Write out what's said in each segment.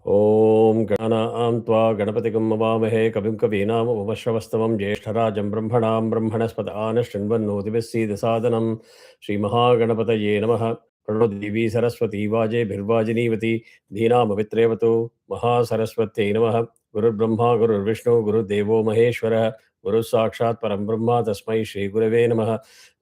ॐ गणानां त्वा गणपतिगं मवामहे कविं कवीनामुपमश्रवस्तमं ज्येष्ठराजं ब्रह्मणां ब्रह्मणस्पत आनशृण्वन्नोतिभिः सीदसादनं श्रीमहागणपतये नमः। प्रणो देवी सरस्वती वाजेभिर्वाजिनीवती धीनामवित्रेवतु महासरस्वत्यै नमः। गुरुर्ब्रह्मा गुरुर्विष्णु गुरुर्देवो महेश्वरः गुरुः साक्षात् परं ब्रह्म तस्मै श्रीगुरवे नमः।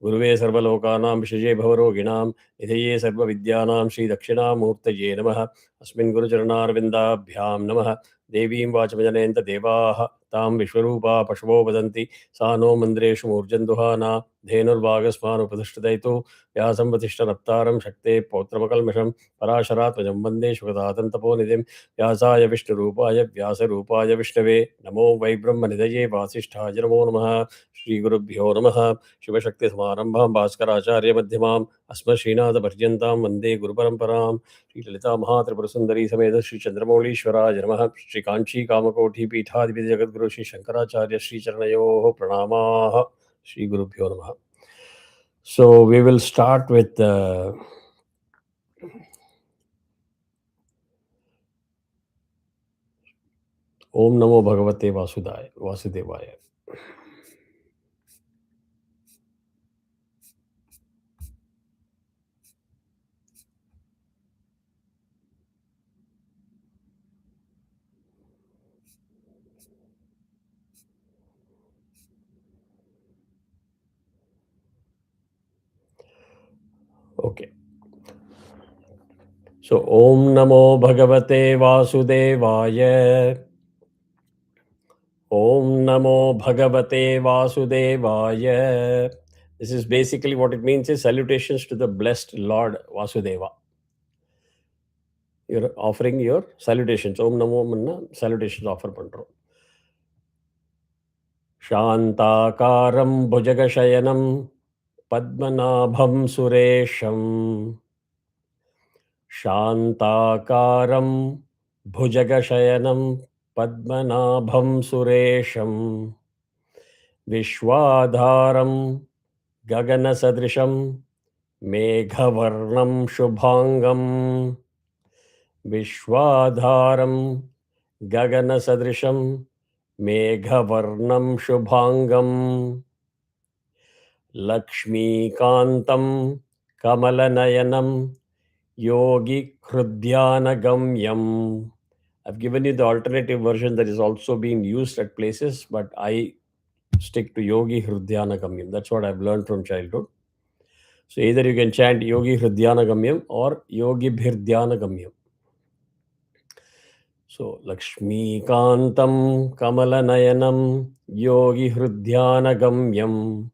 गुरुवे सर्वलोकानां विषये भवरोगिणां निधये सर्वविद्यानां श्रीदक्षिणामूर्तये नमः। अस्मिन् गुरुचरणारविन्दाभ्यां नमः। देवीं वाचमजनयन्त देवाः तां विश्वरूपा पशवो वदन्ति सा नो मन्दिरेषु मूर्जन्दुहाना धेनुर्वागस्मानुपतिष्ठितैतु व्यासं वसिष्ठनप्तारं शक्तेः पौत्रमकल्मषं पराशरात्मजं वन्दे शुकदातन्तपोनिधिं व्यासाय विष्णुरूपाय व्यासरूपाय विष्णवे नमो वै ब्रह्मनिधये वासिष्ठाय नमो नमः। श्रीगुरुभ्यो नमः। शिवशक्तिसमारम्भां भास्कराचार्यमध्यमाम् अस्मश्रीनाथपर्यन्तां वन्दे गुरुपरम्परां। श्री ललिता महात्रिपुरसुंदरी समेत श्री चंद्रमौलीश्वराय नमः। श्री कांची कामकोटि पीठाधिपति जगद्गुरु श्री शंकराचार्य श्री चरणयोः प्रणामाः। श्री गुरुभ्यो नमः. So we will start with Om Namo Bhagavate Vasudevaya. Okay. So Om Namo Bhagavate Vasudevaya. Om Namo Bhagavate Vasudevaya. This is basically what it means is salutations to the blessed Lord Vasudeva. You're offering your salutations. Om Namo Manna salutations offer பண்றோம். शान्ताकारं भुजगशयनं पद्मनाभं सुरेशं शान्ताकारं भुजगशयनं पद्मनाभं सुरेशं विश्वाधारं गगनसदृशं मेघवर्णं शुभांगं विश्वाधारं गगनसदृशं मेघवर्णं शुभांगं लक्ष्मीकान्तं कमलनयनं योगिहृद्यानगम्यं. I've given you the alternative version that is also being used at places, but I stick to Yogi Hridyanagamyam. That's what I've learned from childhood. So either you can chant Yogi Hridyanagamyam or Yogi Bhirdhyanagamyam. So Lakshmikantam Kamalanayanam Yogi Hridyanagamyam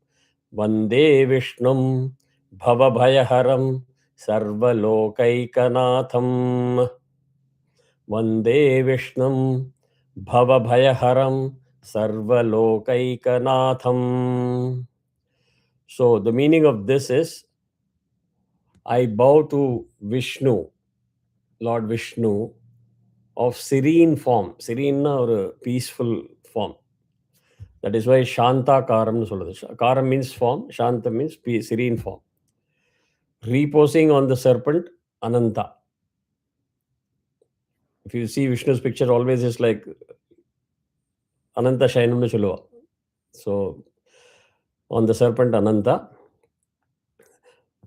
Vande Vishnum Bhavabhayaharam Sarvalokaikanaatham. Vande Vishnum Bhavabhayaharam Sarvalokaikanaatham. So the meaning of this is, I bow to Vishnu, Lord Vishnu, of serene form. Serene or peaceful form. That is why Shanta Karam. Karam means form, Shanta means serene form. Reposing on the serpent Ananta. If you see Vishnu's picture, always is like Ananta Shainam Chuluva. So on the serpent Ananta,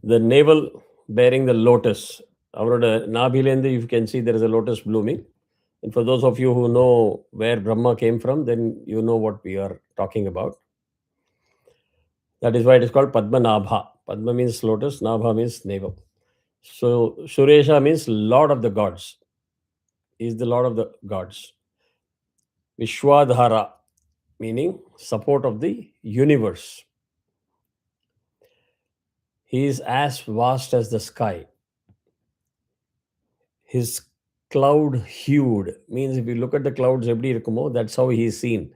the navel bearing the lotus. Avroda Nabhilendi, you can see there is a lotus blooming. And for those of you who know where Brahma came from, then you know what we are talking about. That is why it is called Padmanabha. Padma means lotus, Nabha means navel. So Suresha means Lord of the gods. He is the Lord of the gods. Vishwadhara, meaning support of the universe. He is as vast as the sky. His cloud hued means if you look at the clouds, that's how he is seen.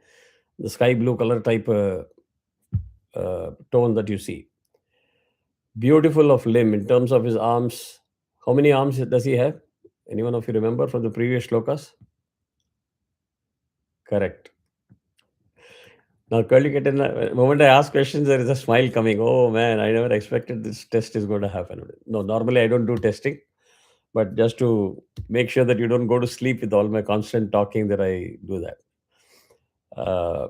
The sky blue color type tone that you see. Beautiful of limb in terms of his arms. How many arms does he have? Anyone of you remember from the previous shlokas? Correct. Now, the moment I ask questions, there is a smile coming. Oh man, I never expected this test is going to happen. No, normally I don't do testing. but just to make sure that you don't go to sleep with all my constant talking, that I do that. Uh,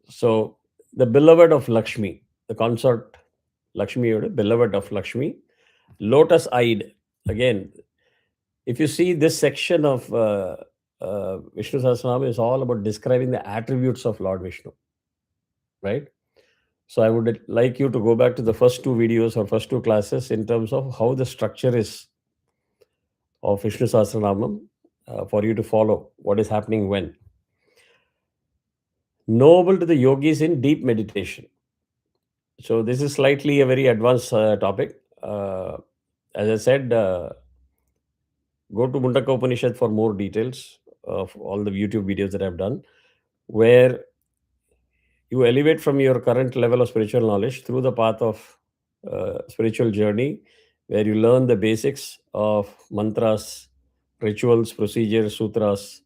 so, the beloved of Lakshmi, the consort Lakshmi, or beloved of Lakshmi, lotus eyed. Again, if you see this section of Vishnu Sahasranama is all about describing the attributes of Lord Vishnu, right? So I would like you to go back to the first two videos or first two classes in terms of how the structure is of Vishnu Sahasranamam, for you to follow what is happening when. Knowable to the yogis in deep meditation. So this is slightly a very advanced topic. As I said, go to Mundaka Upanishad for more details of all the YouTube videos that I've done, where you elevate from your current level of spiritual knowledge through the path of spiritual journey, where you learn the basics of mantras, rituals, procedures, sutras,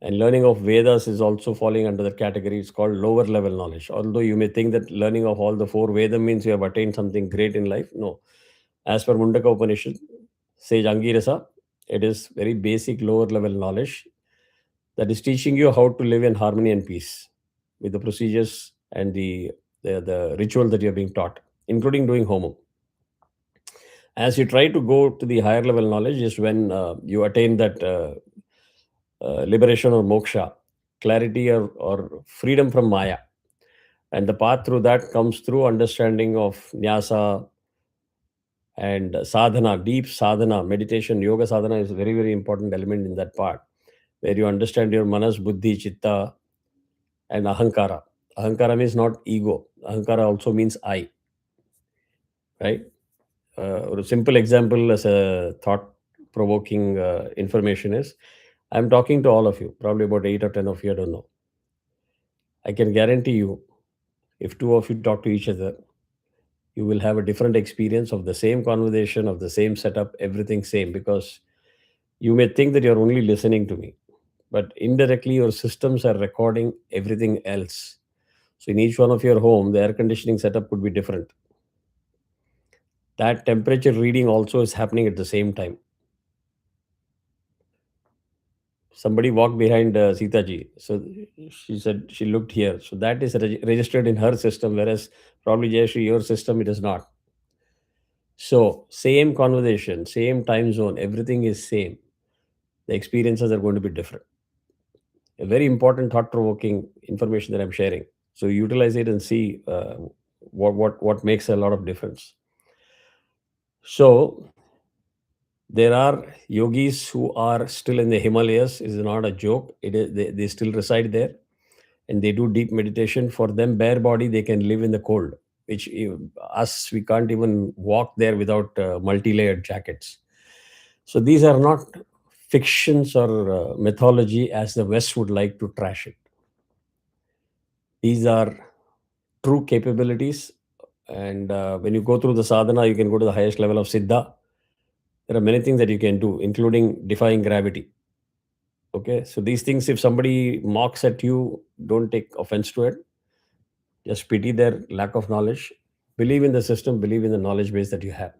and learning of Vedas is also falling under that category. It's called lower level knowledge. Although you may think that learning of all the four Veda means you have attained something great in life. No. As per Mundaka Upanishad, sage Angirasa, it is very basic lower level knowledge that is teaching you how to live in harmony and peace with the procedures and the ritual that you're being taught, including doing homo. As you try to go to the higher level knowledge is when you attain that liberation or moksha, clarity or freedom from maya. And the path through that comes through understanding of nyasa and sadhana, deep sadhana, meditation. Yoga sadhana is a very, very important element in that part, where you understand your manas, buddhi, chitta, and ahankara. Ahankara means not ego. Ahankara also means I, right? Or a simple example as a thought provoking information is, I'm talking to all of you, probably about 8 or 10 of you, I don't know. I can guarantee you, if two of you talk to each other, you will have a different experience of the same conversation, of the same setup, everything same, because you may think that you're only listening to me, but indirectly your systems are recording everything else. So in each one of your home, the air conditioning setup could be different. That temperature reading also is happening at the same time. Somebody walked behind Sita ji. So she said she looked here. So that is registered in her system, whereas probably Jayashri, your system, it is not. So same conversation, same time zone, everything is same. The experiences are going to be different. A very important thought provoking information that I'm sharing. So utilize it and see what makes a lot of difference. So there are yogis who are still in the Himalayas. Is not a joke. It is, they still reside there and they do deep meditation. For them, bare body, they can live in the cold, which us, we can't even walk there without multi-layered jackets. So these are not fictions or mythology as the West would like to trash it. These are true capabilities. And when you go through the sadhana, you can go to the highest level of siddha. There are many things that you can do, including defying gravity. Okay, so these things, if somebody mocks at you, don't take offense to it. Just pity their lack of knowledge. Believe in the system, believe in the knowledge base that you have.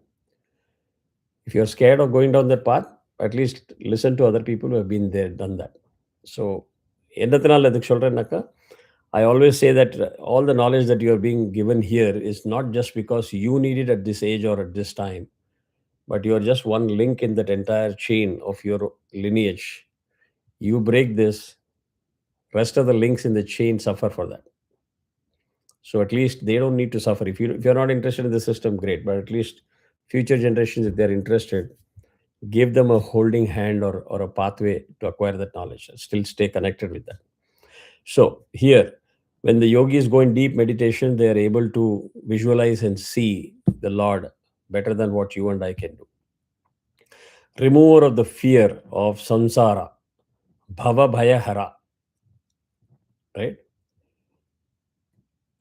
If you're scared of going down that path, at least listen to other people who have been there, done that. So, என்னத்தினால இதுக்கு சொல்றேன்னாக்கா, I always say that all the knowledge that you are being given here is not just because you need it at this age or at this time, but you are just one link in that entire chain of your lineage. You break this, rest of the links in the chain suffer for that. So at least they don't need to suffer. If you're not interested in the system, great. But at least future generations, if they're interested, give them a holding hand or a pathway to acquire that knowledge and still stay connected with that. So here, when the yogis go in deep meditation, they are able to visualize and see the Lord better than what you and I can do. Remover of the fear of samsara, bhava bhaya hara, right?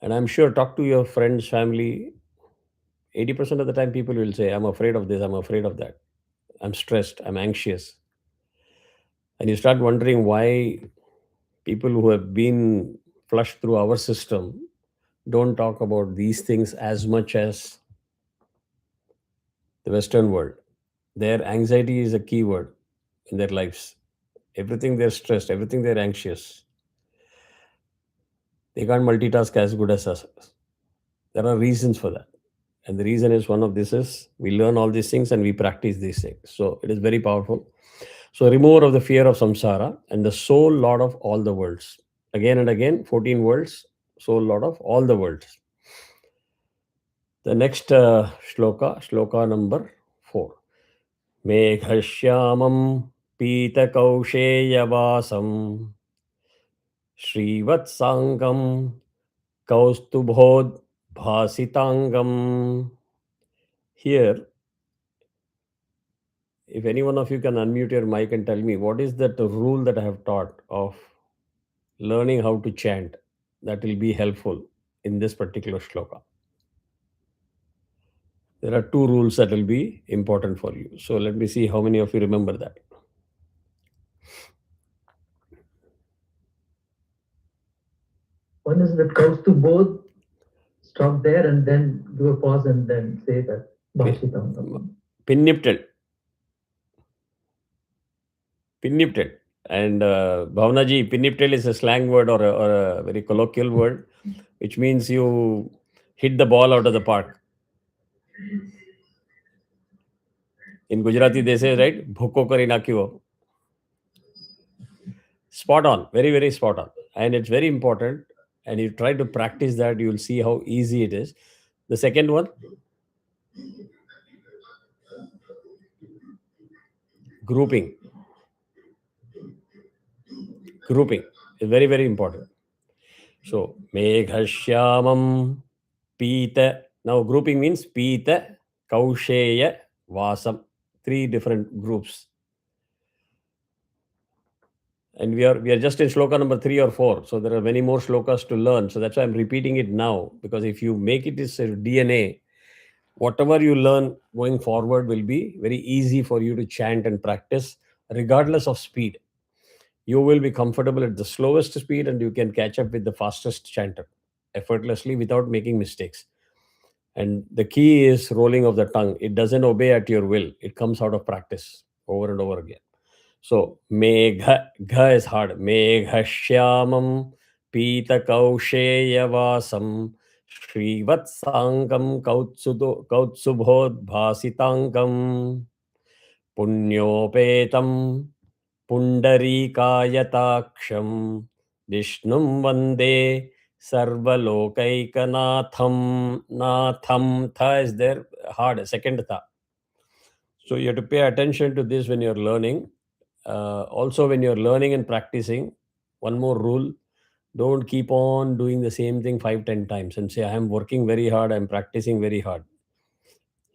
And I'm sure talk to your friends, family. 80% of the time, people will say, I'm afraid of this, I'm afraid of that. I'm stressed, I'm anxious. And you start wondering why people who have been flushed through our system don't talk about these things as much as the Western world. Their anxiety is a key word in their lives. Everything they're stressed, everything they're anxious. They can't multitask as good as us. There are reasons for that. And the reason is one of this is we learn all these things and we practice these things. So it is very powerful. So remover of the fear of samsara and the sole lord of all the worlds. Again and again, 14 worlds, sole lord of all the worlds. The next shloka number 4. Meghashyamam Pitakausheya Srivatsangam Kaustubhod Bhasitangam. Here, if any one of you can unmute your mic and tell me what is that rule that I have taught of learning how to chant that will be helpful in this particular shloka. There are 2 rules that will be important for you. So let me see how many of you remember that. One is that comes to both, stop there and then do a pause and then say that Bhashitam. Pinnipted. Pinnipted. And Bhavanaji, pinnipted is a slang word or a very colloquial word, which means you hit the ball out of the park. In Gujarati, they say, right? Bhuko kari nakiyo. Spot on. Very, very spot on. And it's very important. And you try to practice that, you will see how easy it is. The second one, grouping. Grouping is very, very important. So, Meghashyamam Pita. Now, grouping means Pita, Kausheya, Vasam. 3 different groups. And we are just in shloka number 3 or 4. So, there are many more shlokas to learn. So, that's why I'm repeating it now. Because if you make it as a DNA, whatever you learn going forward will be very easy for you to chant and practice, regardless of speed. You will be comfortable at the slowest speed and you can catch up with the fastest chanter effortlessly without making mistakes. And the key is rolling of the tongue. It doesn't obey at your will, it comes out of practice over and over again. So, megha, gha is hard. Megha shyamam pita kausheyavasam Srivatsangam kautsubhod bhasitangam punyopetam pundarikayataaksham Vishnum vande sarvalokaikanaatham. Natham, tha is there, hard, second tha. So you have to pay attention to this when you're learning. Also, when you're learning and practicing, one more rule: don't keep on doing the same thing 5-10 times and say, I am working very hard, I'm practicing very hard.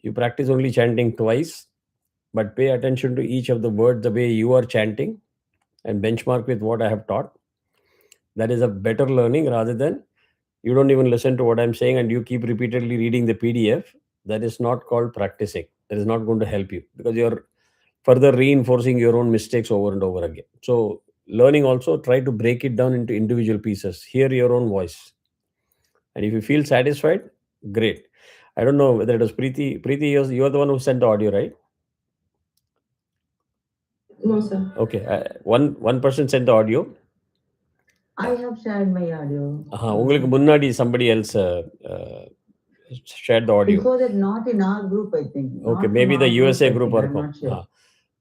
You practice only chanting twice, but pay attention to each of the words the way you are chanting and benchmark with what I have taught. That is a better learning rather than you don't even listen to what I'm saying and you keep repeatedly reading the PDF. That is not called practicing. That is not going to help you because you're further reinforcing your own mistakes over and over again. So, learning also, try to break it down into individual pieces. Hear your own voice. And if you feel satisfied, great. I don't know whether it was Preeti. Preeti, you're the one who sent the audio, right? No, sir. Okay. One person sent the audio. I have shared my audio. உங்களுக்கு முன்னாடி somebody else shared the audio. Before that, not in our group, I think. Okay, Not maybe from the our USA I group think. or I'm not sure.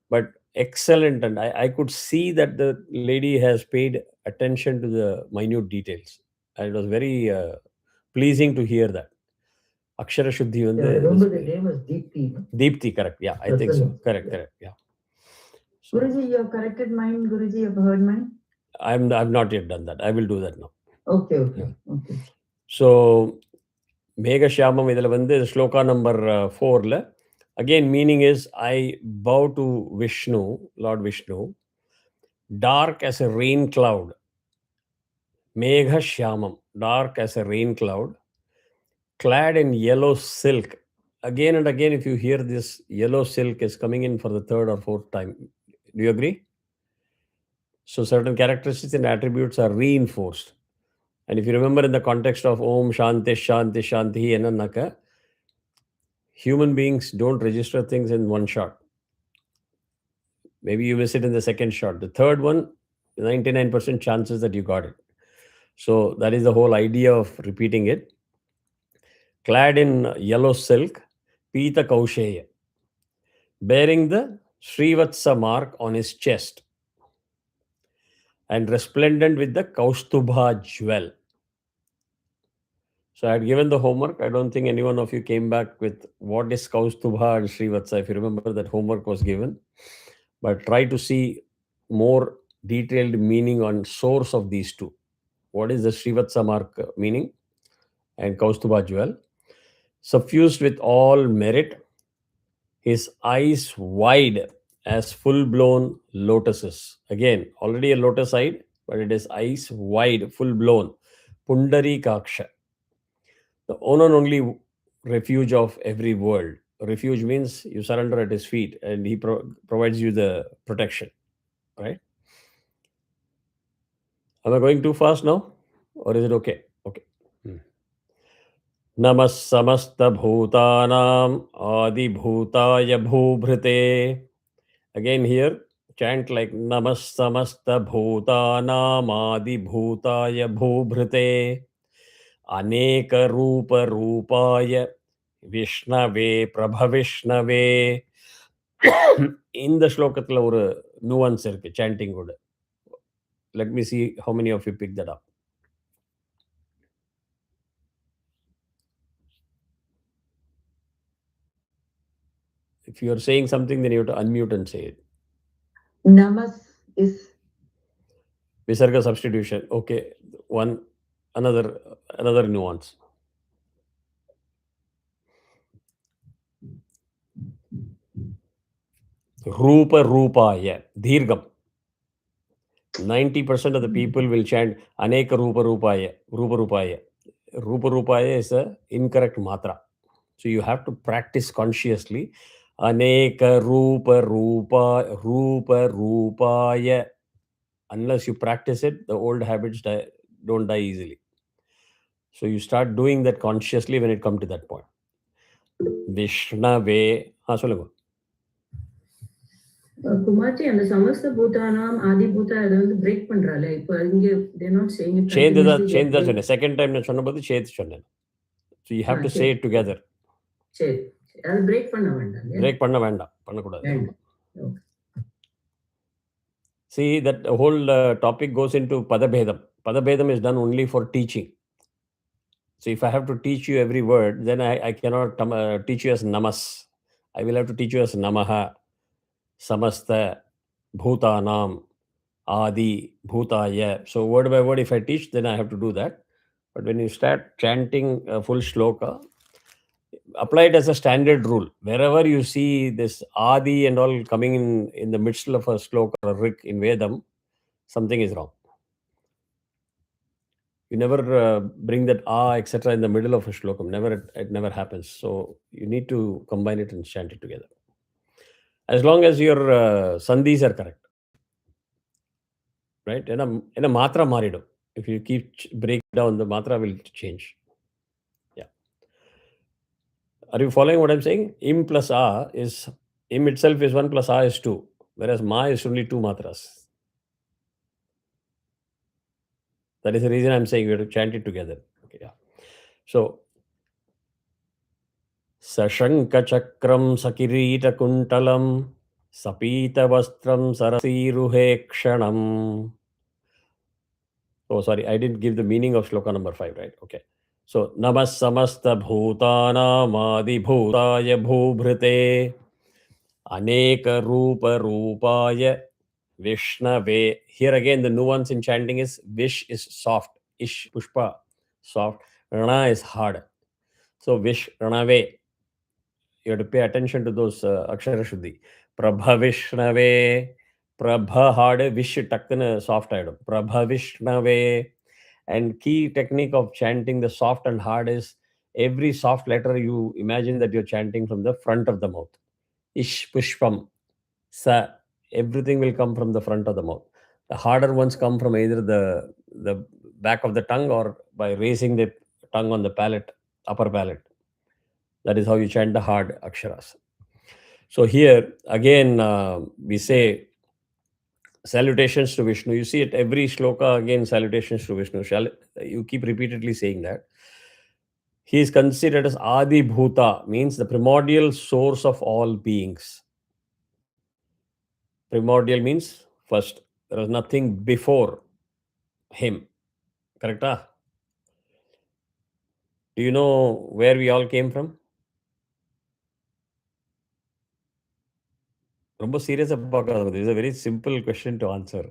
but excellent, and I could see that the lady has paid attention to the minute details, and it was very pleasing to hear that. Akshara Shuddhi Yeah, I remember the name was Deepti. No? Deepti, correct? Yeah, I think so. Correct, Yeah. correct. Yeah. So, Guruji, you have corrected mine. Guruji, you have heard mine. I've not yet done that. I will do that now. Okay, okay, okay. So, Meghashyamam இதில் வந்து shloka number 4ல again meaning is I bow to Vishnu, Lord Vishnu, dark as a rain cloud. Meghashyamam, dark as a rain cloud, clad in yellow silk. Again and again, if you hear this, yellow silk is coming in for the 3rd or 4th time. Do you agree? So certain characteristics and attributes are reinforced. And if you remember in the context of Om Shanti Shanti Shanti Enannaka, human beings don't register things in one shot. Maybe you miss it in the second shot. The third one, 99% chances that you got it. So that is the whole idea of repeating it. Clad in yellow silk, Pita Kausheya, bearing the Srivatsa mark on his chest, and resplendent with the Kaustubha jewel. So I had given the homework. I don't think any one of you came back with what is Kaustubha and Srivatsa. If you remember, that homework was given. But try to see more detailed meaning on source of these two. What is the Srivatsa mark meaning and Kaustubha jewel? Suffused with all merit, his eyes wide as full-blown lotuses. Again, already a lotus eyed, but it is eyes wide, full-blown. Pundari Kaksha, the one and only refuge of every world. Refuge means you surrender at his feet and he provides you the protection, right? Am I going too fast now? Or is it okay? Okay. Namas samasta bhutanam adi bhutaya bhubhrite. Again here, chant like Namas samasta bhutanam adi bhutaya bhubhrite. Aneka rupa rupaya Vishnave Prabhavishnave. இந்த ஸ்லோகத்தில் ஒரு nuance இருக்கு chanting கூட. Let me see how many of you picked that up. If you are saying something, then you have to unmute and say it. Namas is Visarga substitution. Okay, another nuance. Rupa Rupaya, Dheergam. 90% of the people will chant Aneka Rupa Rupaya, Rupa Rupaya. Rupa Rupaya is a incorrect matra. So you have to practice consciously. Aneka Rupa Rupaya. Unless you practice it, the old habits don't die easily. So you start doing that consciously when it comes to that point. Vishnave. சொல்லுங்க. குமார்த்தி அந்த சமஸ்த பூதானாம் ஆதி பூதா அதை வந்து break பண்றாளே இப்போ இங்க they not saying it சேர்ந்து தான் continuously. சொன்னேன். செகண்ட் டைம் நான் சொன்னபோது சேர்த்து சொன்னேன். So you have to say it together. சரி அது பிரேக் பண்ண வேண்டாம். பிரேக் பண்ண வேண்டாம், பண்ணக்கூடாது. வேண்டாம். See, that whole topic goes into Padabhedam. Padabhedam is done only for teaching. So if I have to teach you every word, then I cannot teach you as Namas. I will have to teach you as Namaha, Samasta, Bhutanam, Adi, Bhutaya. So word by word, if I teach, then I have to do that. But when you start chanting a full shloka, apply it as a standard rule. Wherever you see this Adi and all coming in the midst of a shloka or a rik in Vedam, something is wrong. You never bring that etc. in the middle of a shlokam. It never happens. So you need to combine it and chant it together. As long as your sandhis are correct. Right? In a matra maridum. If you keep break down, the matra will change. Yeah. Are you following what I'm saying? Im plus a is, im itself is 1 plus a is 2. Whereas ma is only 2 matras. That is the reason I'm saying we have to chant it together. Okay, yeah. So, Sashankachakram Sakiritakuntalam Sapitavastram Sarasiruhekshanam. Oh, sorry, I didn't give the meaning of shloka number 5, right? Okay. So, Namas Samasta Bhutanam Adi Bhutaya Bhubhrite Aneka Rupa Rupaya Vishnave. Here again, the nuance in chanting is Vish is soft, Ish Pushpa, soft, Rana is hard. So, Vish Ranave. You have to pay attention to those Akshara Shuddhi. Prabha Vishnave. Prabha hard, Vish takkana soft idom. Prabha Vishnave. And key technique of chanting the soft and hard is every soft letter you imagine that you're chanting from the front of the mouth. Ish Pushpam. Sa. Everything will come from the front of the mouth. The harder ones come from either the back of the tongue or by raising the tongue on the palate, upper palate. That is how you chant the hard aksharas. So here again we say salutations to Vishnu. You see it every shloka again, salutations to Vishnu. You keep repeatedly saying that. He is considered as Adi Bhuta, means the primordial source of all beings. Primordial means first. There was nothing before him. Correct? Do you know where we all came from? ரொம்ப சீரியஸாக பார்க்காத. It's a very simple question to answer.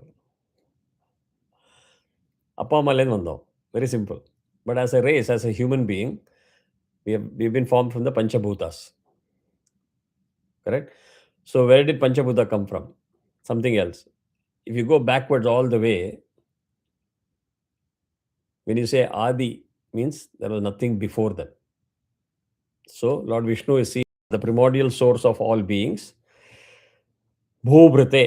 அப்பா அம்மாலேருந்து வந்தோம். Very simple. But as a race, as a human being, we've been formed from the Panchabhutas. Correct? So where did Panchabhuta come from? Something else. If you go backwards all the way, when you say Adi, means there was nothing before that. So Lord Vishnu is seen as the primordial source of all beings. Bhubrite.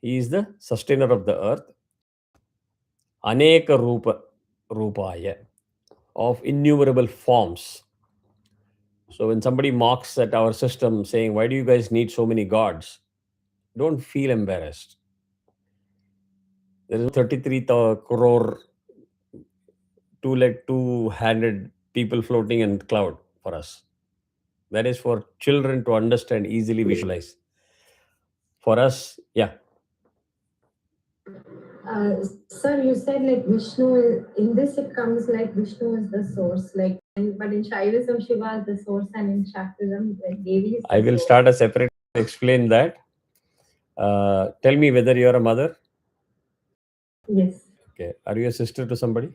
He is the sustainer of the earth. Aneka Rupaya, of innumerable forms. So when somebody mocks at our system saying, why do you guys need so many gods? Don't feel embarrassed. There is 33 crore two-legged, two-handed people floating in cloud for us. That is for children to understand, easily visualize. For us, yeah. Sir, you said like Vishnu, in this it comes like Vishnu is the source, like, but in Shaivism, Shiva is the source, and in Shaktism, like Devi is the I will source. start a separate explain that. Tell me whether you are a mother. Yes. Okay. Are you a sister to somebody?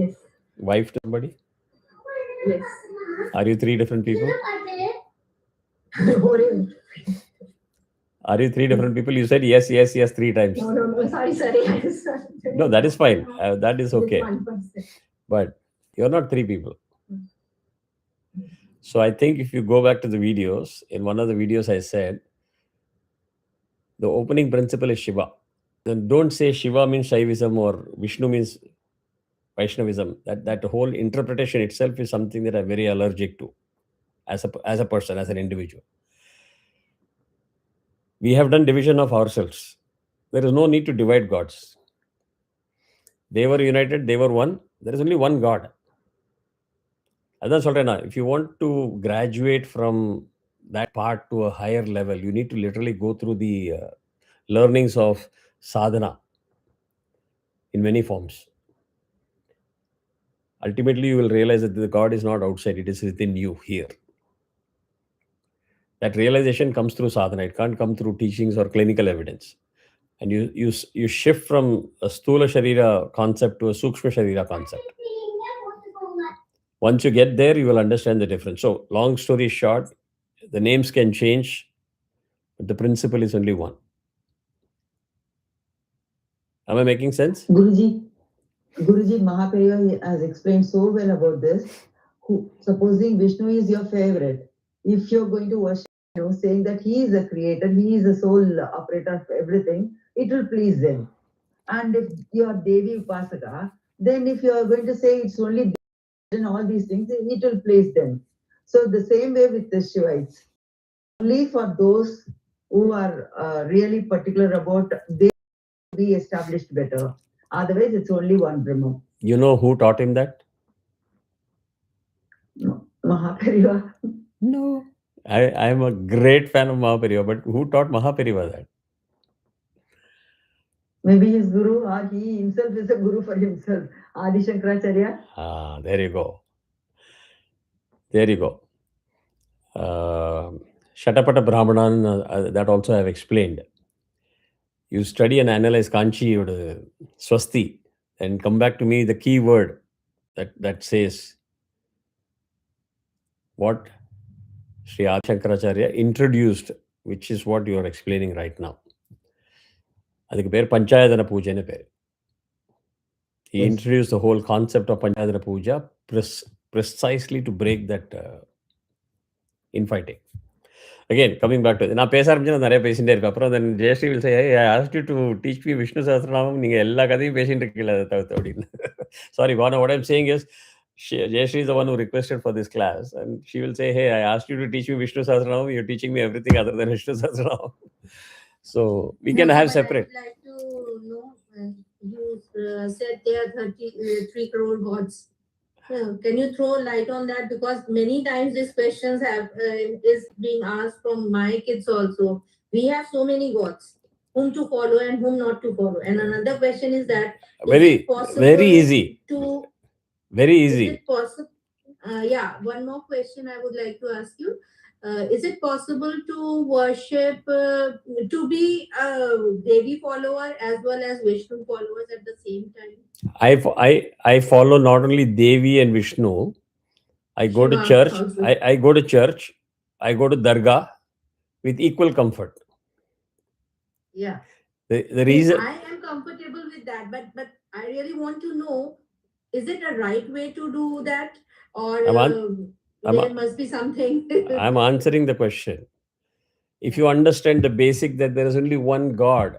Yes. Wife to somebody? Yes. Are you three different people? What is- Are you three different people? You said yes, yes, yes 3 times. No. Sorry. No, that is fine. That is okay. Just 1%. But you're not 3 people. So I think if you go back to the videos, in one of the videos I said, the opening principle is Shiva. Then don't say Shiva means Shaivism or Vishnu means Vaishnavism. That whole interpretation itself is something that I'm very allergic to as a person, as an individual. We have done division of ourselves. There is no need to divide gods. They were united, they were one. There is only one God. Adan solrena, if you want to graduate from that part to a higher level, you need to literally go through the learnings of sadhana in many forms. Ultimately, you will realize that the God is not outside, it is within you here. That realization comes through sadhana. It can't come through teachings or clinical evidence. And you shift from a Sthula Sharira concept to a Sukshma Sharira concept. Once you get there, you will understand the difference. So, long story short, the names can change, but the principle is only one. Am I making sense? Guruji Mahaperiva has explained so well about this. Supposing Vishnu is your favorite, if you're going to worship, saying that he is the creator, he is the sole operator of everything, it will please them. And if you are Devi Upasaka, then if you are going to say it's only and all these things, it will please them. So the same way with the Shivites, only for those who are really particular about they be established better. Otherwise, it's only one Brahma. You know who taught him that? No. Mahaperiva. No. I am a great fan of Mahaperiva, but who taught Mahaperiva that? Maybe his guru or he himself is a guru for himself. Adi Shankaracharya. There you go. Shatapata Brahmanan, that also I have explained. You study and analyze Kanchi or Swasti and come back to me the key word that says what Sri Adi Shankaracharya introduced, which is what you are explaining right now. அதுக்கு பேர் பஞ்சாயதன பூஜைன்னு பேர். He introduced the whole concept of Panchayatana Puja precisely to break that infighting. Again, coming back to நான் பேச ஆரம்பிச்சு நான் நிறைய பேசிட்டே இருப்பேன். அப்புறம் then Jayashree will say, hey, I asked you to teach me Vishnu Sahasranama. நீங்க எல்லா கதையும் பேசிட்டு இருக்கீங்களா அதை தவிர்த்து அப்படின்னு. Sorry, Vana, what I'm saying is Jayashree is the one who requested for this class, and she will say, "Hey, I asked you to teach me Vishnu Sahasranama. You're teaching me everything other than Vishnu Sahasranama." So we can No, have but separate. I would like to know, you said there are 33 crore gods. Can you throw light on that? Because many times these questions have is being asked from my kids also. We have so many gods, whom to follow and whom not to follow. And another question is that is Very, it possible very easy. to Very is easy. it possible? Yeah, one more question I would like to ask you. Is it possible to worship, to be a Devi follower as well as Vishnu followers at the same time? I follow not only Devi and Vishnu. I go to Shiva church. also. I go to church. I go to Dargah with equal comfort. Yeah. The reason I am comfortable with that, but I really want to know, is it a right way to do that, or I'm, an, I'm, there must be something? I'm answering the question. If you understand the basic that there is only one God,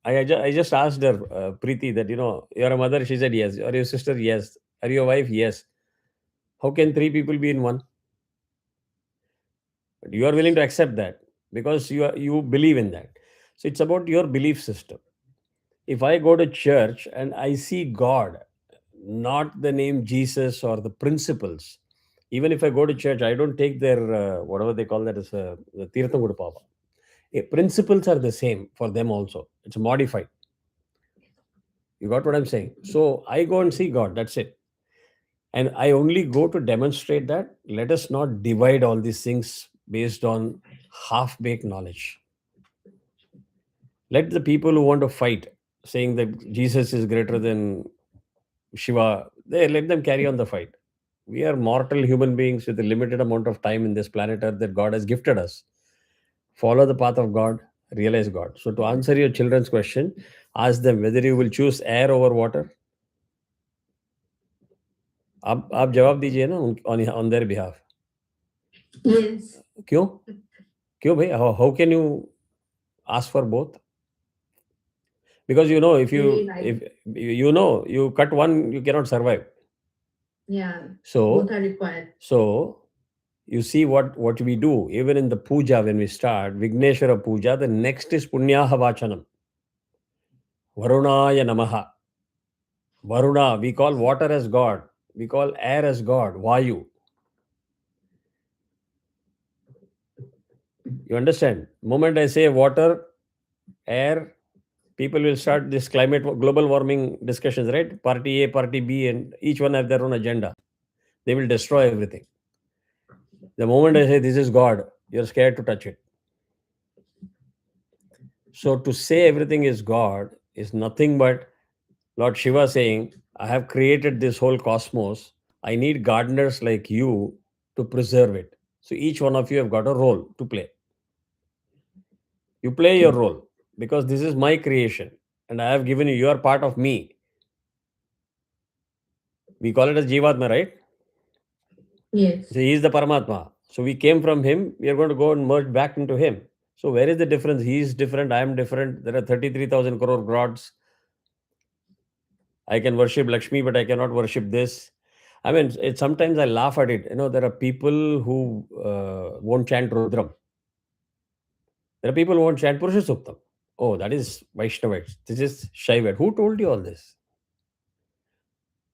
I just asked her, Preeti, that, you're a mother. She said yes. Are your sister? Yes. Are your wife? Yes. How can three people be in one? But you are willing to accept that because you believe in that. So it's about your belief system. If I go to church and I see God, not the name Jesus or the principles, even if I go to church, I don't take their whatever they call that as the Tirtham Kudu Pava. Principles are the same for them also. It's modified. You got what I'm saying? So I go and see God. That's it. And I only go to demonstrate that. Let us not divide all these things based on half baked knowledge. Let the people who want to fight, saying that Jesus is greater than Shiva, let them carry on the fight. We are mortal human beings with a limited amount of time in this planet Earth that God has gifted us. Follow the path of God, realize God. So, to answer your children's question, ask them whether you will choose air over water. आप जवाब दीजिए ना on their behalf. Yes. क्यों क्यों भाई how can you ask for both? Because if you cut one, you cannot survive. Yeah. So Both are required. So you see what we do even in the puja when we start Vigneshwara puja. The next is Punyaha Vachanam. Varunaya Namaha. Varuna, we call water as God. We call air as God. Vayu. You understand? Moment I say water, air, people will start this climate global warming discussions, right? Party A, party B, and each one have their own agenda. They will destroy everything. The moment I say this is God, you're scared to touch it. So to say everything is God is nothing but Lord Shiva saying, I have created this whole cosmos. I need gardeners like you to preserve it. So each one of you have got a role to play. You play your role because this is my creation and I have given you, you are part of me. We call it as Jivatma, right? Yes. So he is the Paramatma. So we came from him. We are going to go and merge back into him. So where is the difference? He is different. I am different. There are 33,000 crore gods. I can worship Lakshmi, but I cannot worship this. I mean, sometimes I laugh at it. There are people who won't chant Rudram. There are people who won't chant Purusha Suktam. Oh, that is Vaishnavites. This is Shaivite. Who told you all this?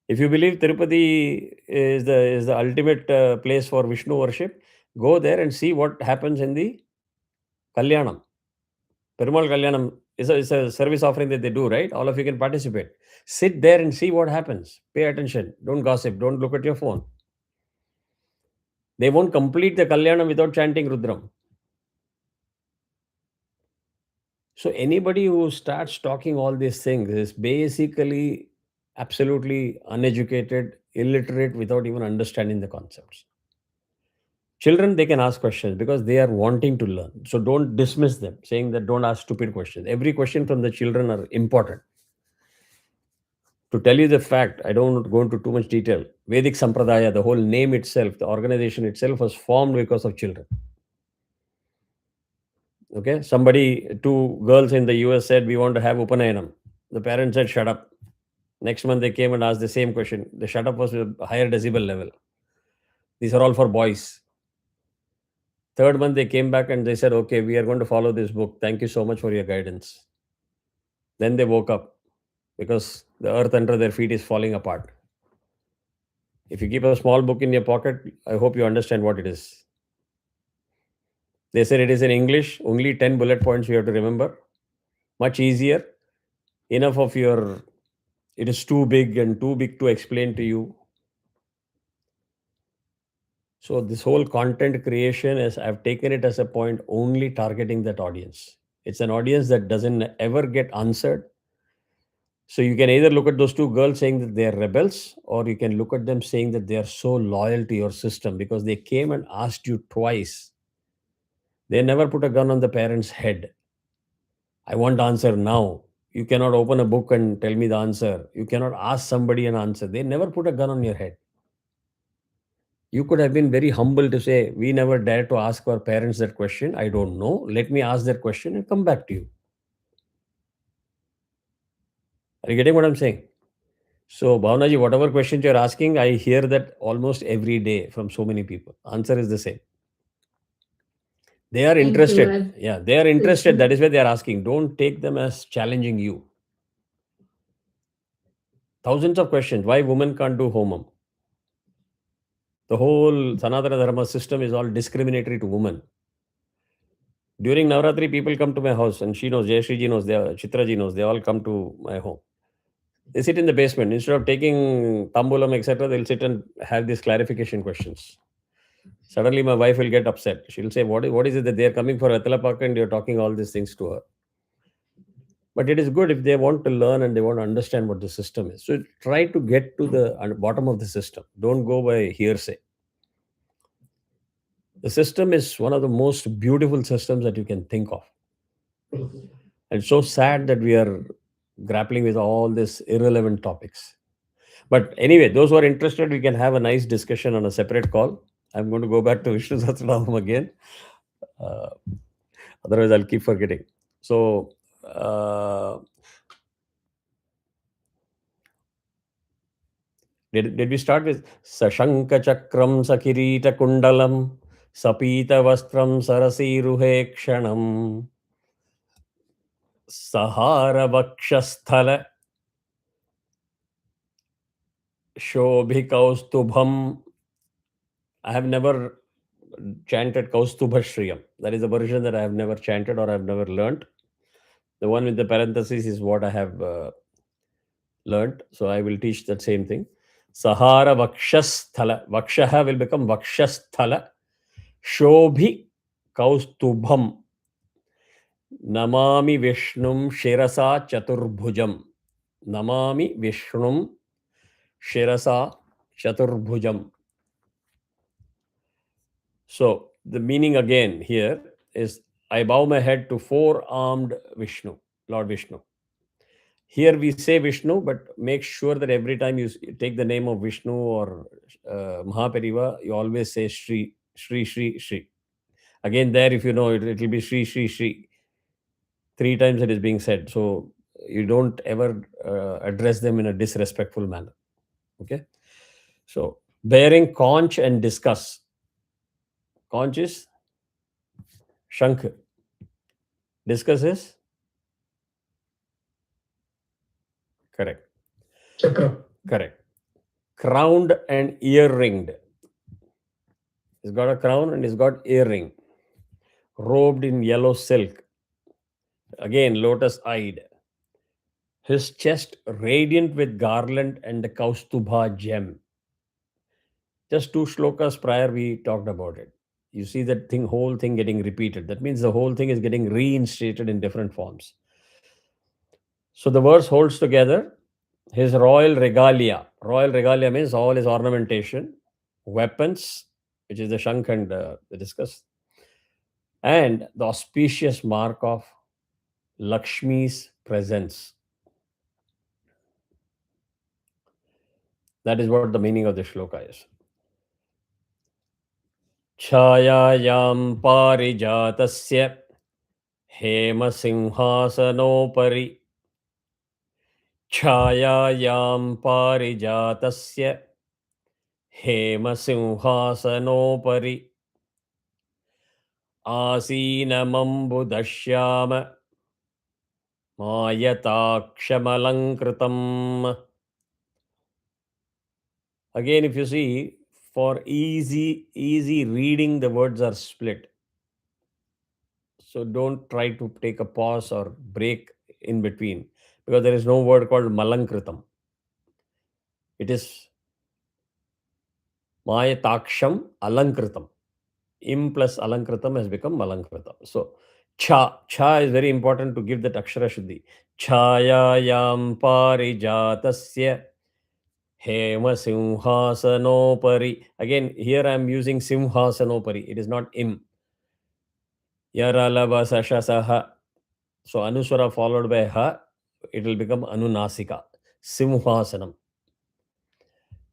If you believe Tirupati is the ultimate place for Vishnu worship, go there and see what happens in the Kalyanam. Perumal Kalyanam is a service offering that they do, right? All of you can participate. Sit there and see what happens. Pay attention. Don't gossip. Don't look at your phone. They won't complete the Kalyanam without chanting Rudram. So anybody who starts talking all these things is basically absolutely uneducated, illiterate, without even understanding the concepts. Children, they can ask questions because they are wanting to learn. So don't dismiss them, saying that don't ask stupid questions. Every question from the children are important. To tell you the fact, I don't want to go into too much detail. Vedic Sampradaya, the whole name itself, the organization itself was formed because of children. Okay, two girls in the US said, we want to have Upanayanam. The parents said, shut up. Next month they came and asked the same question. The shut up was a higher decibel level. These are all for boys. Third month they came back and they said, okay, we are going to follow this book. Thank you so much for your guidance. Then they woke up because the earth under their feet is falling apart. If you keep a small book in your pocket, I hope you understand what it is. They said it is in English, only 10 bullet points you have to remember. Much easier. Enough of your, it is too big and too big to explain to you. So this whole content creation is, I've taken it as a point only targeting that audience. It's an audience that doesn't ever get answered. So you can either look at those two girls saying that they are rebels, or you can look at them saying that they are so loyal to your system because they came and asked you twice. They never put a gun on the parents' head. I want answer now. You cannot open a book and tell me the answer. You cannot ask somebody an answer. They never put a gun on your head. You could have been very humble to say, we never dared to ask our parents that question. I don't know. Let me ask that question and come back to you. Are you getting what I'm saying? So, Bhavanaji, whatever questions you're asking, I hear that almost every day from so many people. Answer is the same. They are Thank you. interested. Yeah, they are interested. That is why they are asking. Don't take them as challenging you. Thousands of questions. Why women can't do homam? The whole Sanatana Dharma system is all discriminatory to women. During Navratri, people come to my house, and she knows, Jayashriji knows, Chitraji knows, they all come to my home. They sit in the basement. Instead of taking tambulam, etc., they'll sit and have these clarification questions. Suddenly, my wife will get upset. She'll say, what is it that they're coming for Atalapaka and you're talking all these things to her? But it is good if they want to learn and they want to understand what the system is. So try to get to the bottom of the system. Don't go by hearsay. The system is one of the most beautiful systems that you can think of. And it's so sad that we are grappling with all these irrelevant topics. But anyway, those who are interested, we can have a nice discussion on a separate call. I'm going to go back to Vishnu Sahasranam again. Otherwise, I'll keep forgetting. So, did we start with Sashanka Chakram Sakirita Kundalam Sapita Vastram Sarasiruhe Kshanam Sahara Vakshasthala Shobhikaustubham. I have never chanted Kaustubhashriyam. That is a version that I have never chanted or I have never learnt. The one with the parentheses is what I have learnt. So I will teach that same thing. Sahara Vakshasthala. Vakshaha will become Vakshasthala. Shobhi Kaustubham. Namami Vishnum Shirasa Chaturbhujam. Namami Vishnum Shirasa Chaturbhujam. So the meaning again here is I bow my head to four-armed Vishnu, Lord Vishnu. Here we say Vishnu, but make sure that every time you take the name of Vishnu or Mahapariva, you always say Shri, Shri, Shri, Shri. Again, there, if you know, it will be Shri, Shri, Shri. 3 times it is being said. So you don't ever address them in a disrespectful manner. Okay. So bearing conch and discuss. Conch is Shankh. Discuss is? Correct. Chakra. Correct. Crowned and ear-ringed. He's got a crown and he's got earring. Robed in yellow silk. Again, lotus-eyed. His chest radiant with garland and the Kaustubha gem. Just 2 shlokas prior, we talked about it. You see that whole thing getting repeated. That means the whole thing is getting reinstated in different forms. So the verse holds together his royal regalia. Royal regalia means all his ornamentation, weapons, which is the Shankh and the discus, and the auspicious mark of Lakshmi's presence. That is what the meaning of the shloka is. Chayayam parijatasya hema simhasanopari छायायां पारिजातस्य हेमसिंहासनोपरि आसीनमम्बुदश्याम मायताक्षमलङ्कृतम्. Again, if you see, for easy reading, the words are split. So don't try to take a pause or break in between, because there is no word called malankritam. It is mayataksham alankritam. Im plus alankritam has become malankritam. So cha is very important to give that akshara shuddhi. Chayayam parijatasya hema simhasanopari. Again, here I am using simhasanopari. It is not im. Yaralava sashasaha. So anuswara followed by ha, it will become anunasika. Simhasanam.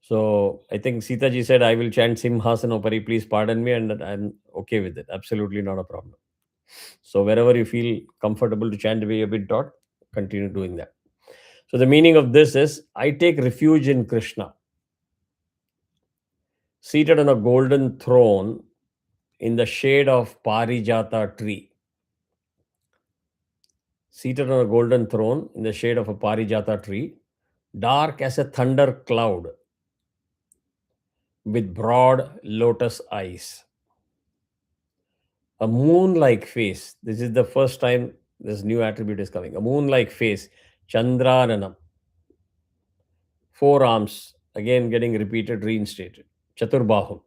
So I think Sita ji said, I will chant Simhasanopari. Please pardon me, and I'm okay with it. Absolutely not a problem. So wherever you feel comfortable to chant the way you've been taught, continue doing that. So the meaning of this is, I take refuge in Krishna, seated on a golden throne in the shade of Parijata tree. Seated on a golden throne in the shade of a Parijata tree, dark as a thunder cloud, with broad lotus eyes. A moon-like face. This is the first time this new attribute is coming. A moon-like face. Chandrananam. Four arms. Again getting repeated, reinstated. Chaturbahum.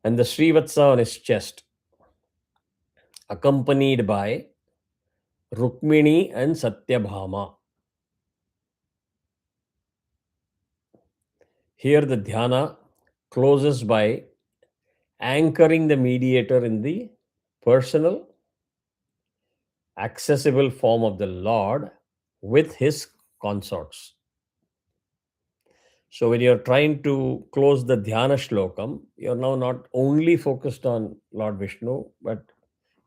And the Srivatsa on his chest. Accompanied by Rukmini and Satyabhama. Here the dhyana closes by anchoring the mediator in the personal, accessible form of the Lord with his consorts. So when you're trying to close the Dhyana Shlokam, you're now not only focused on Lord Vishnu, but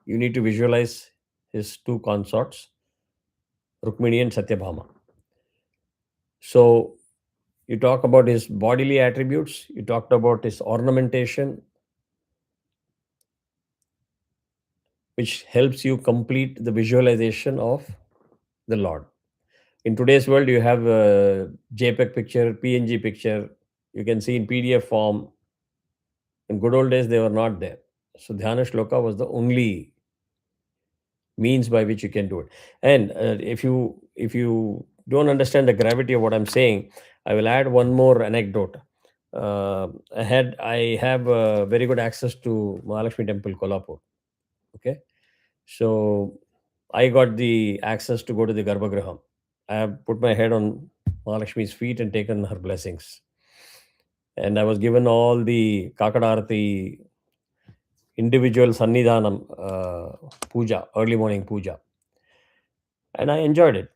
you need to visualize his two consorts, Rukmini and Satyabhama. So you talk about his bodily attributes, you talked about his ornamentation, which helps you complete the visualization of the Lord. In today's world, you have a JPEG picture, PNG picture, you can see in PDF form. In good old days, they were not there. So Dhyana Shloka was the only means by which you can do it. And if you don't understand the gravity of what I'm saying, I will add one more anecdote. I have very good access to Mahalakshmi Temple, Kolhapur. Okay, so I got the access to go to the Garbhagriha. I have put my head on Mahalakshmi's feet and taken her blessings. And I was given all the Kakadarati individual Sannidhanam puja, early morning puja. And I enjoyed it.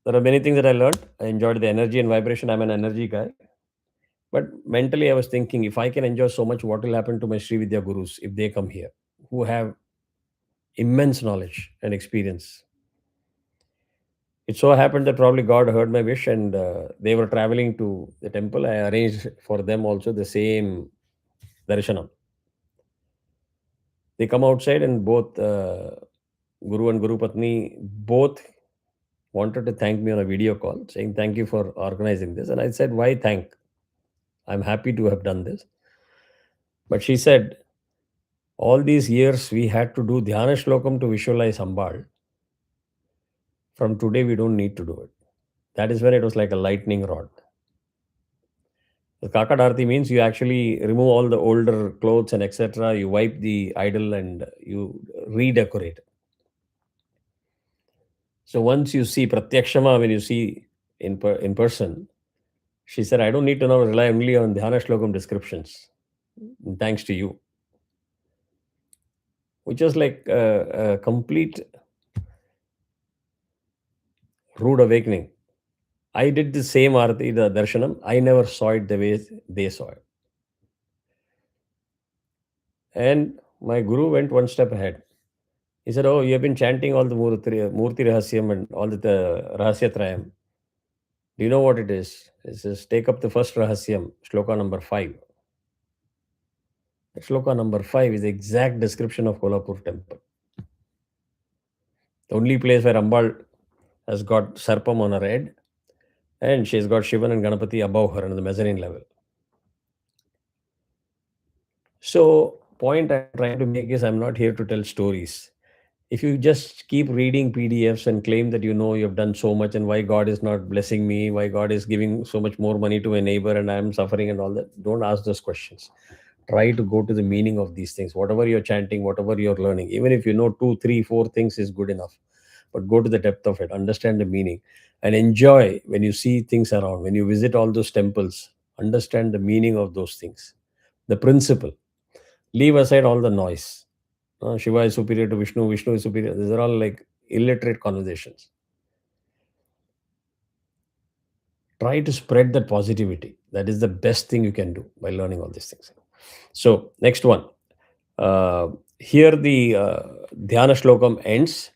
There are many things that I learned. I enjoyed the energy and vibration. I'm an energy guy. But mentally, I was thinking, if I can enjoy so much, what will happen to my Sri Vidya Gurus if they come here, who have immense knowledge and experience? It so happened that probably God heard my wish, and they were traveling to the temple. I arranged for them also the same darshanam. They come outside, and both Guru and Guru Patni both wanted to thank me on a video call, saying thank you for organizing this. And I said, why thank? I'm happy to have done this. But she said, all these years we had to do Dhyana Shlokam to visualize Ambal. From today, we don't need to do it. That is when it was like a lightning rod. The Kakadarti means you actually remove all the older clothes and etc. You wipe the idol and you redecorate. So once you see Pratyakshama, when you see in person, she said, I don't need to now rely only on Dhyana Shlokam descriptions. Thanks to you. Which was like a complete rude awakening. I did the same arati, the darshanam. I never saw it the way they saw it. And my guru went one step ahead. He said, oh, you have been chanting all the Murti Rahasyam and all the Rahasyatrayam. Do you know what it is? It says, take up the first Rahasyam, Shloka number 5. Shloka number 5 is the exact description of Kolhapur temple. The only place where Ambal has got Sarpam on her head, and she's got Shivan and Ganapati above her on the mezzanine level. So, point I'm trying to make is I'm not here to tell stories. If you just keep reading PDFs and claim that you know you've done so much and why God is not blessing me, why God is giving so much more money to a neighbor and I'm suffering and all that, don't ask those questions. Try to go to the meaning of these things. Whatever you're chanting, whatever you're learning, even if you know 2, 3, 4 things is good enough. But go to the depth of it, understand the meaning, and enjoy when you see things around. When you visit all those temples, understand the meaning of those things, the principle. Leave aside all the noise. Shiva is superior to Vishnu, Vishnu is superior. These are all like illiterate conversations. Try to spread that positivity. That is the best thing you can do by learning all these things. So, next one. Here the Dhyana Shlokam ends.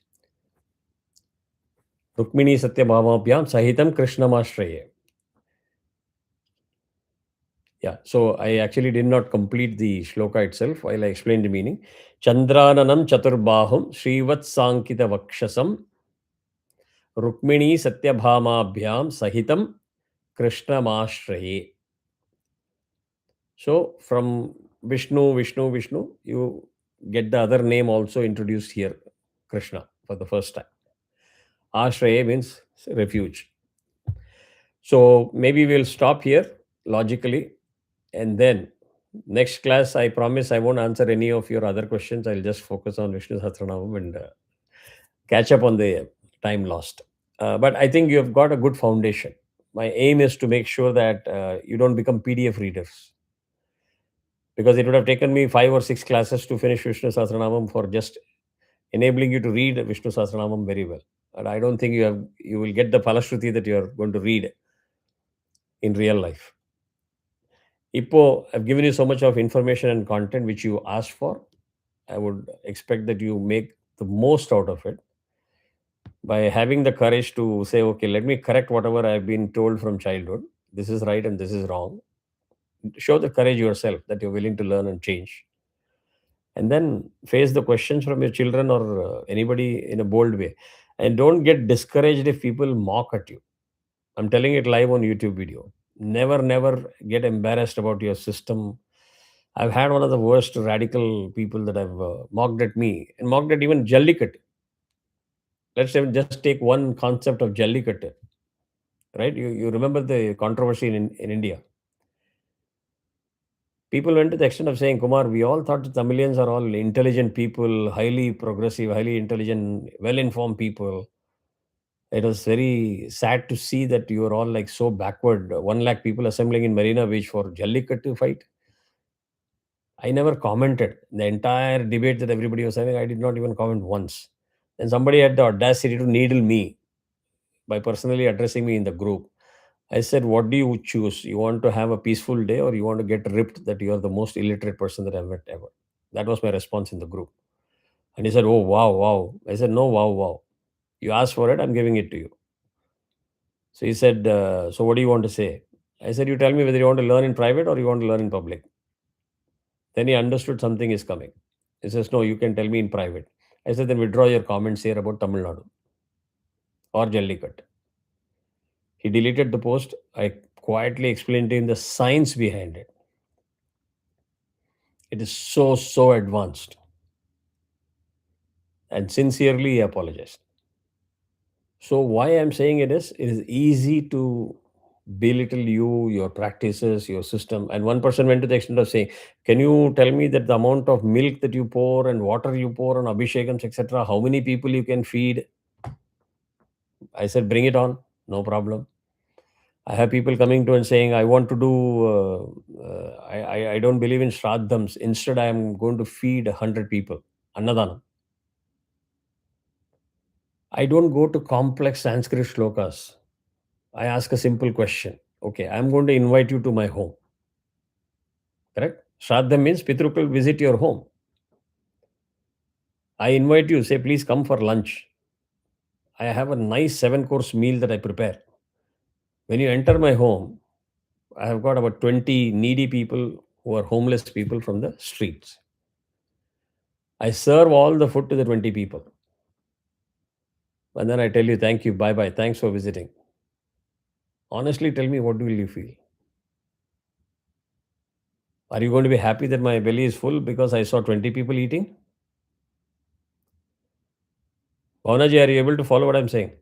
Rukmini Satyabhamabhyam Sahitam Krishnamashraye. Yeah, so I actually did not complete the shloka itself while I explained the meaning. Chandrananam Chaturbahum Srivat Sankita Vakshasam Rukmini Satyabhamabhyam Sahitam Krishnamashraye. So from Vishnu, Vishnu, Vishnu, you get the other name also introduced here, Krishna, for the first time. Ashraye means refuge. So maybe we'll stop here logically, and then next class, I promise I won't answer any of your other questions. I'll just focus on Vishnu Sahasranama and catch up on the time lost. But I think you have got a good foundation. My aim is to make sure that you don't become PDF readers, because it would have taken me 5 or 6 classes to finish Vishnu Sahasranamam for just enabling you to read Vishnu Sahasranamam very well. And I don't think you will get the Palashruti that you are going to read in real life. Ipo, I've given you so much of information and content which you asked for. I would expect that you make the most out of it by having the courage to say, okay, let me correct whatever I've been told from childhood. This is right and this is wrong. Show the courage yourself that you're willing to learn and change. And then face the questions from your children or anybody in a bold way. And don't get discouraged if people mock at you. I'm telling it live on YouTube video. Never get embarrassed about your system. I've had one of the worst radical people that have mocked at me and mocked at even Jallikattu. Let's just take one concept of Jallikattu, right? You remember the controversy in India. People went to the extent of saying, Kumar, we all thought the Tamilians are all intelligent people, highly progressive, highly intelligent, well-informed people. It was very sad to see that you are all like so backward. 1 lakh people assembling in Marina Beach for Jallikattu fight. I never commented. The entire debate that everybody was having, I did not even comment once. Then somebody had the audacity to needle me by personally addressing me in the group. I said, what do you choose? You want to have a peaceful day or you want to get ripped that you are the most illiterate person that I've met ever? That was my response in the group. And he said, oh, wow, wow. I said, no, wow, wow. You asked for it, I'm giving it to you. So he said, so what do you want to say? I said, you tell me whether you want to learn in private or you want to learn in public. Then he understood something is coming. He says, no, you can tell me in private. I said, then withdraw your comments here about Tamil Nadu or Jallikattu. He deleted the post. I quietly explained to him the science behind it. It is so advanced. And sincerely he apologized. So why I'm saying it is easy to belittle you, your practices, your system. And one person went to the extent of saying, can you tell me that the amount of milk that you pour and water you pour on abhishekams, etc., how many people you can feed? I said, bring it on, no problem. I have people coming to and saying, I want to do, I don't believe in shraddhams. Instead, I am going to feed 100 people. Annadanam. I don't go to complex Sanskrit shlokas. I ask a simple question. Okay, I'm going to invite you to my home. Correct? Shraddha means Pitruk will visit your home. I invite you, say, please come for lunch. I have a nice 7-course meal that I prepare. When you enter my home, I have got about 20 needy people who are homeless people from the streets. I serve all the food to the 20 people. And then I tell you, thank you, bye bye, thanks for visiting. Honestly, tell me, what will you feel? Are you going to be happy that my belly is full because I saw 20 people eating? Bhavanaji, are you able to follow what I'm saying?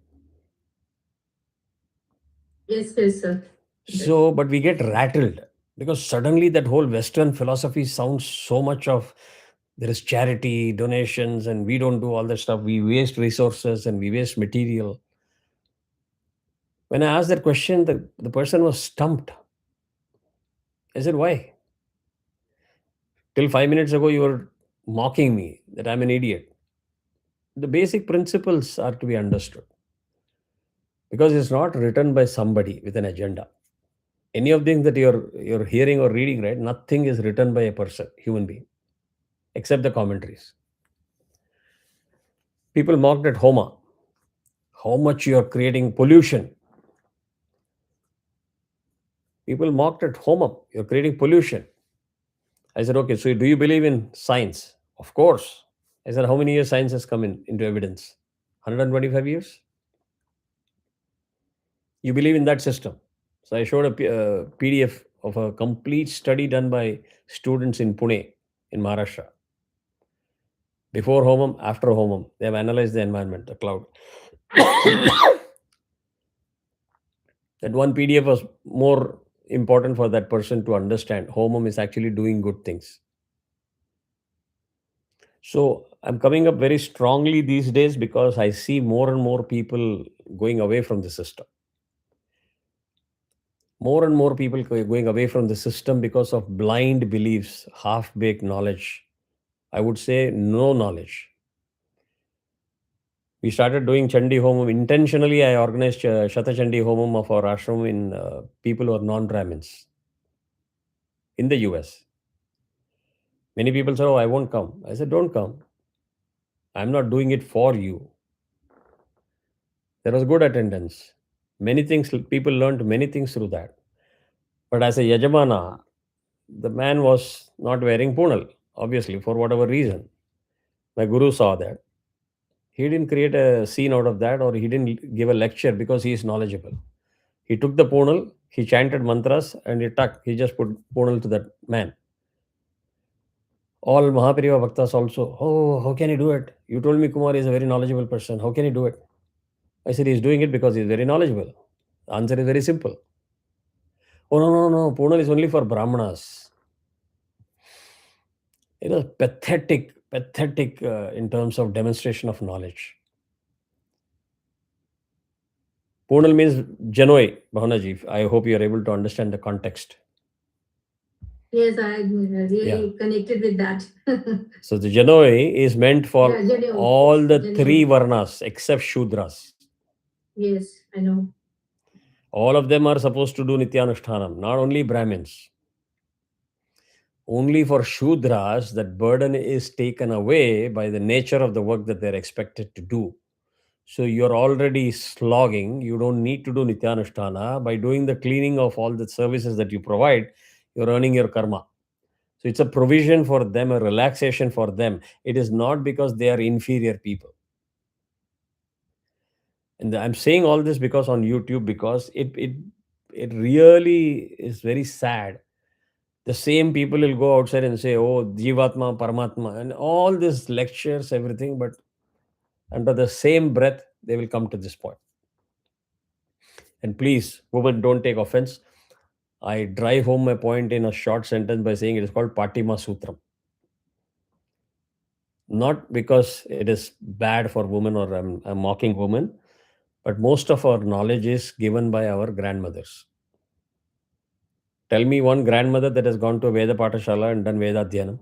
Yes, yes, sir. So, but we get rattled because suddenly that whole Western philosophy sounds so much of there is charity, donations, and we don't do all that stuff. We waste resources and we waste material. When I asked that question, the person was stumped. I said, why? Till 5 minutes ago, you were mocking me that I'm an idiot. The basic principles are to be understood because it's not written by somebody with an agenda. Any of the things that you're hearing or reading, right? Nothing is written by a person, human being, except the commentaries. People mocked at Homa. How much you're creating pollution. People mocked at Homa. You're creating pollution. I said, okay, so do you believe in science? Of course. I said, how many years science has come into evidence? 125 years? You believe in that system? So I showed a PDF of a complete study done by students in Pune, in Maharashtra. Before Homam, after Homam, they have analyzed the environment, the cloud. That one PDF was more important for that person to understand. Homam is actually doing good things. So I'm coming up very strongly these days because I see more and more people going away from the system. More and more people going away from the system because of blind beliefs, half baked knowledge. I would say no knowledge. We started doing Chandi Homam. Intentionally, I organized Shata Chandi Homam of our ashram in people who are non Brahmins in the US. Many people said, oh, I won't come. I said, don't come. I'm not doing it for you. There was good attendance. Many things, people learned many things through that. But as a Yajamana, the man was not wearing punal, obviously, for whatever reason. My guru saw that. He didn't create a scene out of that, or he didn't give a lecture because he is knowledgeable. He took the punal, he chanted mantras, and he just put punal to that man. All Mahapariva Bhaktas also, oh, how can he do it? You told me Kumar is a very knowledgeable person. How can he do it? I said, he's doing it because he's very knowledgeable. The answer is very simple. Oh, no. Punal is only for Brahmanas. It was pathetic in terms of demonstration of knowledge. Punal means Janoi, Bhavanaji. I hope you are able to understand the context. Yes, I really connected with that. So the Janoi is meant for Janoi. all the Janoi. three Varnas except Shudras. Yes, I know. All of them are supposed to do Nityanushtanam, not only Brahmins. Only for Shudras, that burden is taken away by the nature of the work that they're expected to do. So you're already slogging. You don't need to do Nityanushtana. By doing the cleaning of all the services that you provide, you're earning your karma. So it's a provision for them, a relaxation for them. It is not because they are inferior people. And I'm saying all this because on YouTube, because it really is very sad. The same people will go outside and say, oh, Jivatma, Paramatma, and all these lectures, everything, but under the same breath, they will come to this point. And please, women, don't take offense. I drive home my point in a short sentence by saying it is called Patima Sutram. Not because it is bad for women or I'm mocking women, but most of our knowledge is given by our grandmothers. Tell me one grandmother that has gone to a Veda Patashala and done Veda Dhyanam.